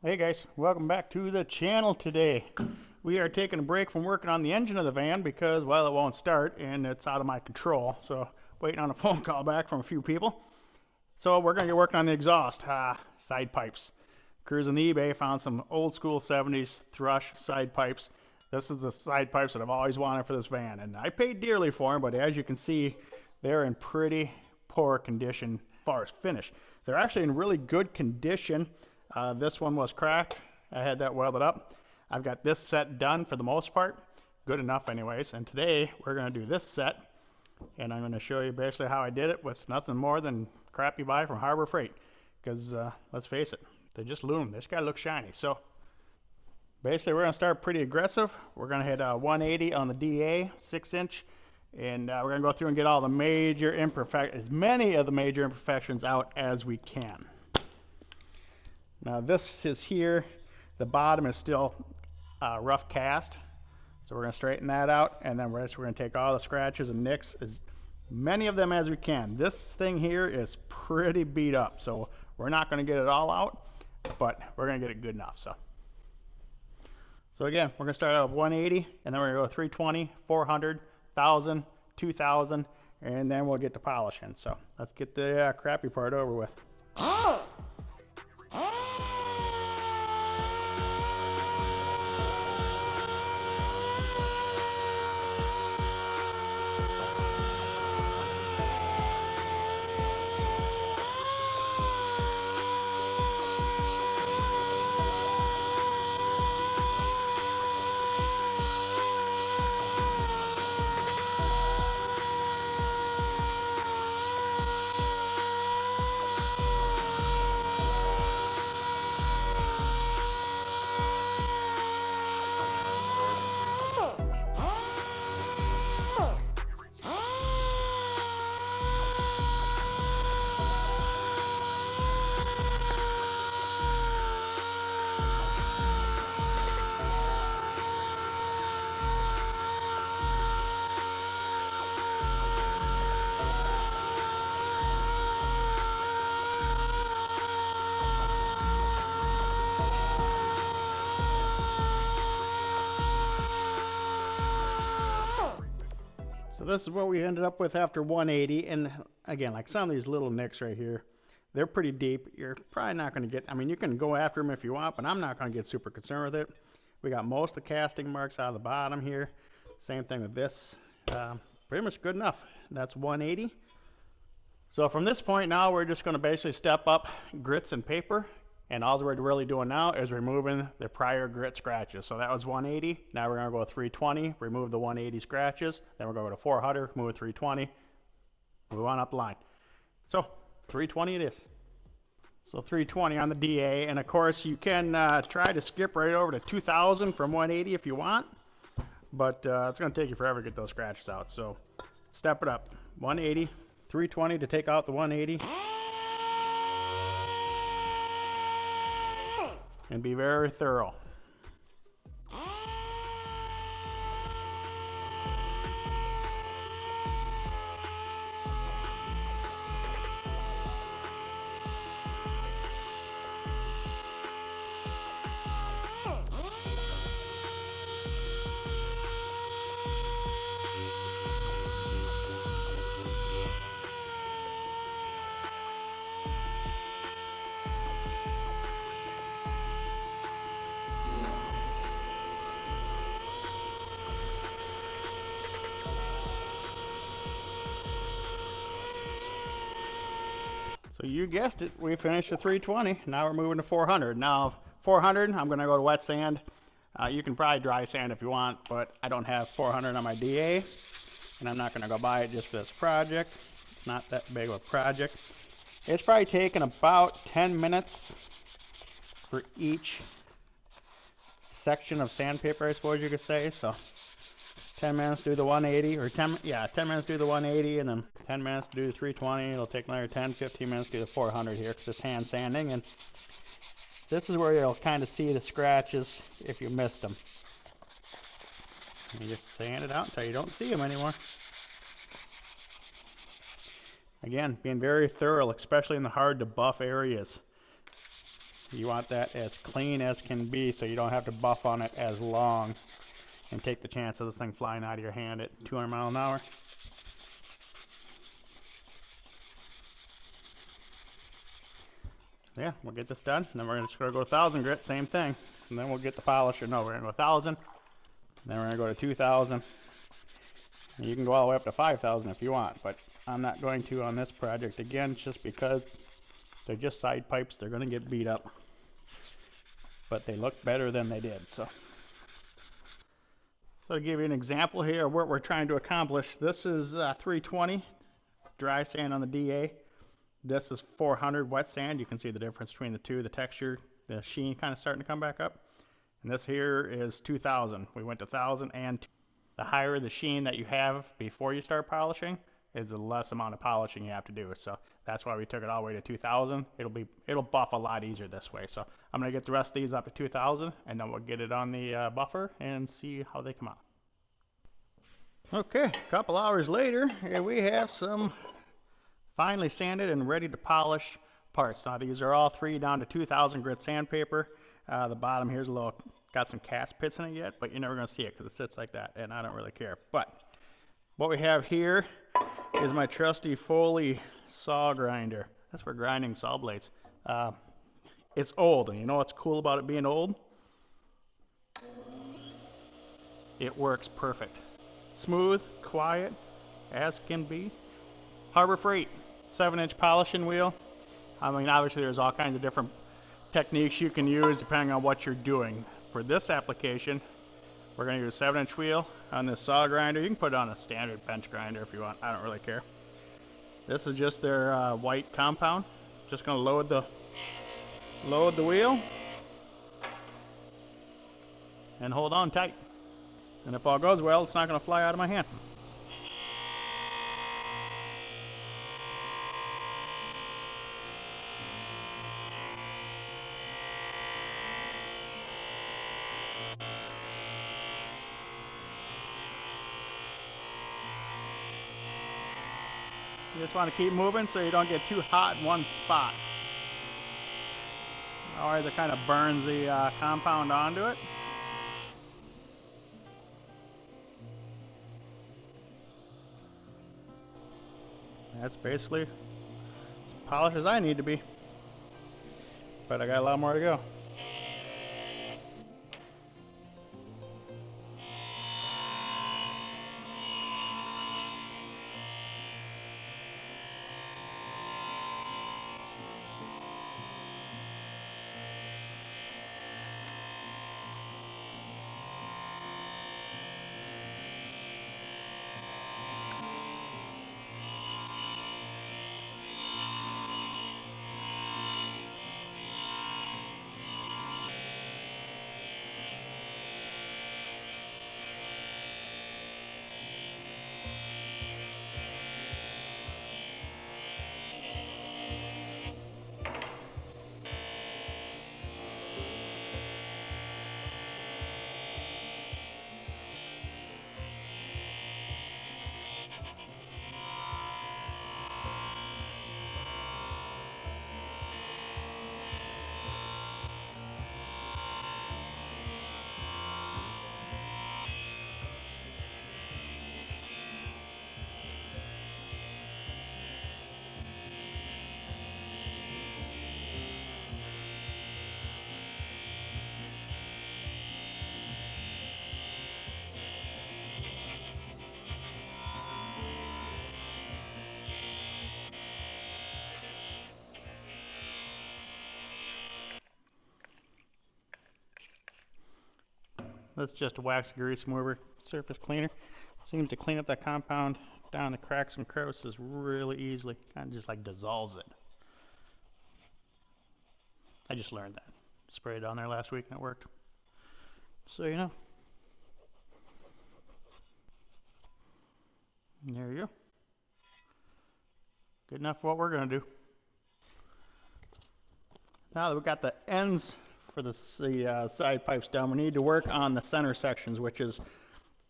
Hey guys, welcome back to the channel today. We are taking a break from working on the engine of the van because, well, it won't start and it's out of my control. So, waiting on a phone call back from a few people. So, we're going to get working on the exhaust, side pipes. Cruising the eBay, found some old school 70s Thrush side pipes. This is the side pipes that I've always wanted for this van, and I paid dearly for them, but as you can see, they're in pretty poor condition as far as finish. They're actually in really good condition. This one was cracked. I had that welded up. I've got this set done for the most part. Good enough anyways. And today we're going to do this set. And I'm going to show you basically how I did it with nothing more than crap you buy from Harbor Freight. Because let's face it, they just loom. They just got to look shiny. So basically we're going to start pretty aggressive. We're going to hit 180 on the DA, 6-inch. And we're going to go through and get all the major imperfections, as many of the major imperfections out as we can. Now this is here, the bottom is still rough cast, so we're going to straighten that out, and then we're going to take all the scratches and nicks, as many of them as we can. This thing here is pretty beat up, so we're not going to get it all out, but we're going to get it good enough. So again, we're going to start out with 180, and then we're going to go 320, 400, 1000, 2000, and then we'll get to polishing. So let's get the crappy part over with. So this is what we ended up with after 180, and again, like some of these little nicks right here, they're pretty deep. You're probably not going to get, I mean, you can go after them if you want, but I'm not going to get super concerned with it. We got most of the casting marks out of the bottom here. Same thing with this. Pretty much good enough. That's 180. So from this point now, we're just going to basically step up grits and paper. And all we're really doing now is removing the prior grit scratches. So that was 180. Now we're going to go 320, remove the 180 scratches. Then we're going to go to 400, move 320, move on up the line. So 320 it is. So 320 on the DA. And of course, you can try to skip right over to 2000 from 180 if you want. But it's going to take you forever to get those scratches out. So step it up. 180, 320 to take out the 180. And be very thorough. So you guessed it, we finished at 320. Now we're moving to 400. Now 400, I'm going to go to wet sand. You can probably dry sand if you want, but I don't have 400 on my DA, and I'm not going to go buy it just for this project. It's not that big of a project. It's probably taken about 10 minutes for each section of sandpaper, I suppose you could say. So 10 minutes to do the 180, or 10 minutes to do the 180, and then 10 minutes to do the 320. It'll take another 10, 15 minutes to do the 400 here, because it's hand sanding, and this is where you'll kind of see the scratches if you missed them. You just sand it out until you don't see them anymore. Again, being very thorough, especially in the hard to buff areas. You want that as clean as can be so you don't have to buff on it as long and take the chance of this thing flying out of your hand at 200 miles an hour. Yeah, we'll get this done, and then we're just going to go to 1,000 grit, same thing, and then we'll get the polisher. No, we're going to go 1,000, then we're going to go to 2,000. And you can go all the way up to 5,000 if you want, but I'm not going to on this project again, just because they're just side pipes. They're going to get beat up, but they look better than they did. So to give you an example here of what we're trying to accomplish, this is 320 dry sand on the DA. This is 400 wet sand. You can see the difference between the two, the texture, the sheen kind of starting to come back up. And this here is 2,000. We went to 1,000 and 2,000. The higher the sheen that you have before you start polishing is the less amount of polishing you have to do. So that's why we took it all the way to 2,000. It'll buff a lot easier this way. So I'm going to get the rest of these up to 2,000, and then we'll get it on the buffer and see how they come out. Okay, a couple hours later, and we have some finely sanded and ready to polish parts. Now these are all 3 down to 2,000 grit sandpaper. The bottom here's a little, got some cast pits in it yet, but you're never going to see it because it sits like that, and I don't really care. But what we have here is my trusty Foley saw grinder. That's for grinding saw blades. It's old, and you know what's cool about it being old? It works perfect. Smooth, quiet, as can be. Harbor Freight 7-inch polishing wheel. I mean, obviously there's all kinds of different techniques you can use depending on what you're doing. For this application, we're going to use a 7-inch wheel on this saw grinder. You can put it on a standard bench grinder if you want. I don't really care. This is just their white compound. Just going to load the wheel and hold on tight. And if all goes well, it's not going to fly out of my hand. You just want to keep moving so you don't get too hot in one spot. Otherwise it kind of burns the compound onto it. That's basically as polished as I need to be. But I got a lot more to go. That's just a wax grease remover surface cleaner. Seems to clean up that compound down the cracks and crevices really easily. Kind of just like dissolves it. I just learned that. Sprayed it on there last week and it worked. So you know. And there you go. Good enough for what we're going to do. Now that we've got the ends for the side pipes done, we need to work on the center sections, which is,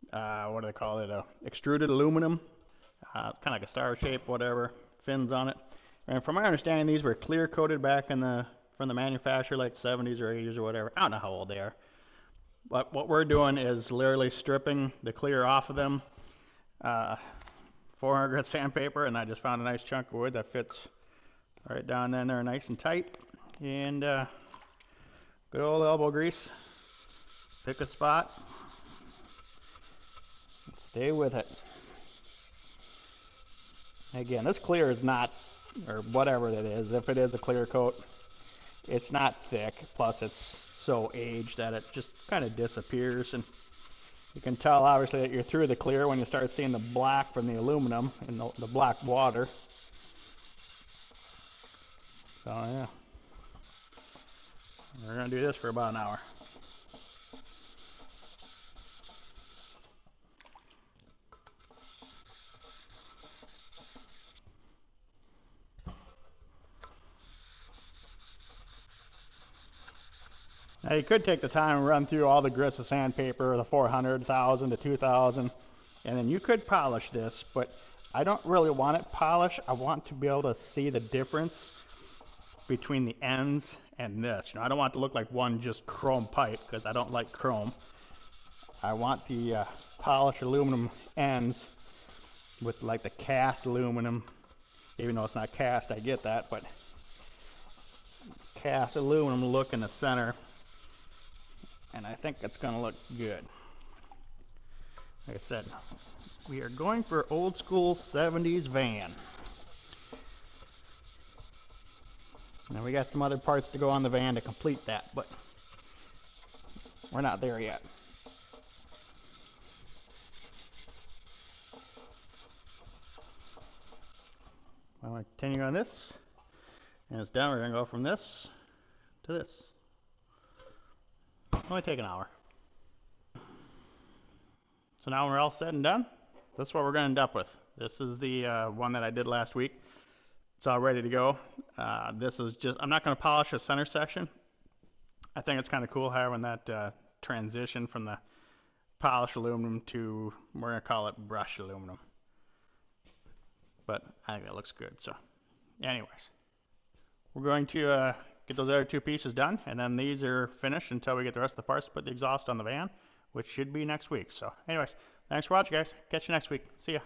what do they call it, extruded aluminum, kind of like a star shape, whatever, fins on it. And from my understanding, these were clear coated back in the from the manufacturer, like 70s or 80s or whatever. I don't know how old they are. But what we're doing is literally stripping the clear off of them. 400 grit sandpaper, and I just found a nice chunk of wood that fits right down in there nice and tight. And good old elbow grease. Pick a spot. Stay with it. Again, this clear is not, or whatever it is, if it is a clear coat, it's not thick. Plus it's so aged that it just kind of disappears. And you can tell obviously that you're through the clear when you start seeing the black from the aluminum and the black water. So yeah, we're going to do this for about an hour. Now you could take the time and run through all the grits of sandpaper, the 400, 1000 to 2000, and then you could polish this, but I don't really want it polished. I want to be able to see the difference between the ends and this. You know, I don't want it to look like one just chrome pipe because I don't like chrome. I want the polished aluminum ends with like the cast aluminum, even though it's not cast, I get that, but cast aluminum look in the center. And I think it's going to look good. Like I said, we are going for old school 70s van. Now we got some other parts to go on the van to complete that, but we're not there yet. I'm going to continue on this, and it's done. We're going to go from this to this. Only take an hour. So now we're all said and done. This is what we're going to end up with. This is the one that I did last week. It's all ready to go. This is just, I'm not going to polish the center section. I think it's kind of cool having that transition from the polished aluminum to, we're going to call it brushed aluminum. But I think it looks good. So anyways, we're going to get those other two pieces done, and then these are finished until we get the rest of the parts to put the exhaust on the van, which should be next week. So anyways, thanks for watching, guys. Catch you next week. See ya.